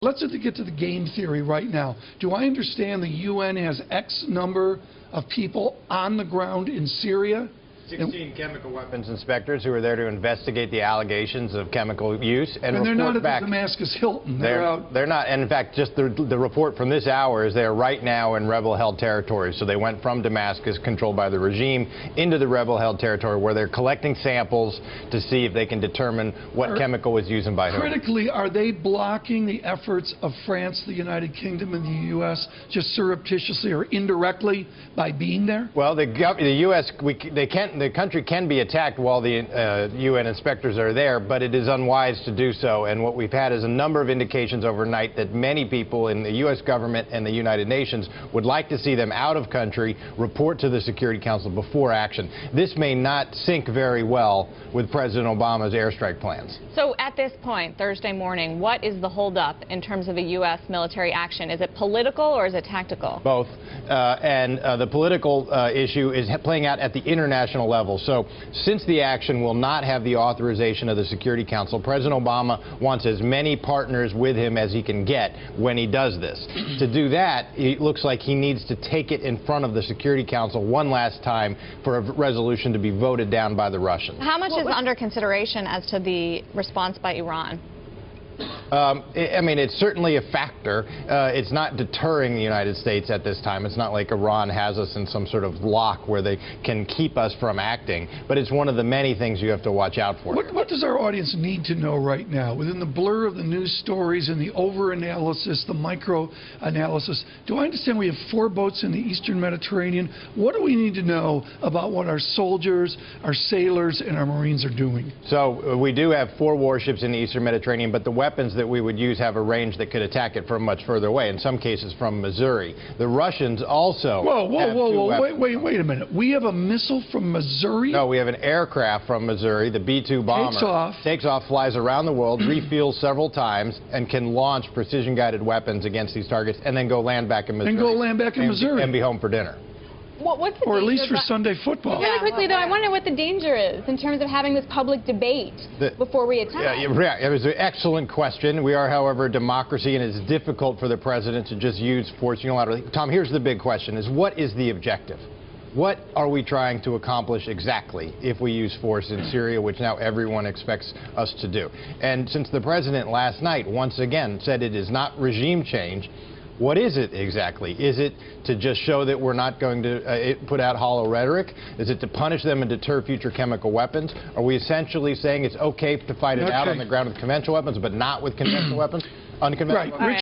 Let's get to the game theory right now. Do I understand the UN has X number of people on the ground in Syria? 16 chemical weapons inspectors who are there to investigate the allegations of chemical use and they're not report back. at the Damascus Hilton. They're not. And in fact, just the report from this hour is they are right now in rebel-held territory. So they went from Damascus, controlled by the regime, into the rebel-held territory where they're collecting samples to see if they can determine what chemical was used and by whom. Critically, are they blocking the efforts of France, the United Kingdom, and the U.S. just surreptitiously or indirectly by being there? Well, the U.S. The country can be attacked while the UN inspectors are there, but it is unwise to do so. And what we've had is a number of indications overnight that many people in the U.S. government and the United Nations would like to see them out of country, report to the Security Council before action. This may not sync very well with President Obama's airstrike plans. So at this point, Thursday morning, what is the holdup in terms of a U.S. military action? Is it political or is it tactical? Both. The political issue is playing out at the international level. So since the action will not have the authorization of the Security Council, President Obama wants as many partners with him as he can get when he does this. To do that, it looks like he needs to take it in front of the Security Council one last time for a resolution to be voted down by the Russians. How much is under consideration as to the response by Iran? I mean, it's certainly a factor. It's not deterring the United States at this time. It's not like Iran has us in some sort of lock where they can keep us from acting. But it's one of the many things you have to watch out for. What does our audience need to know right now? Within the blur of the news stories and the over-analysis, the micro-analysis, do I understand we have 4 boats in the Eastern Mediterranean? What do we need to know about what our soldiers, our sailors, and our Marines are doing? So we do have 4 warships in the Eastern Mediterranean, but the weapons that we would use have a range that could attack it from much further away, in some cases from Missouri. The Russians also wait a minute. We have a missile from Missouri? No, we have an aircraft from Missouri, the B-2 bomber. Takes off, flies around the world, refuels several times, and can launch precision-guided weapons against these targets, and then go land back in Missouri. And be home for dinner. What's the or at least for Sunday football. Really quickly, though, I want to know what the danger is in terms of having this public debate before we attack. Yeah, it was an excellent question. We are, however, a democracy, and it's difficult for the president to just use force unilaterally. Tom, here's the big question, is what is the objective? What are we trying to accomplish exactly if we use force in Syria, which now everyone expects us to do? And since the president last night once again said it is not regime change, what is it exactly? Is it to just show that we're not going to put out hollow rhetoric? Is it to punish them and deter future chemical weapons? Are we essentially saying it's okay to fight it out on the ground with conventional weapons, but not with conventional weapons, unconventional weapons?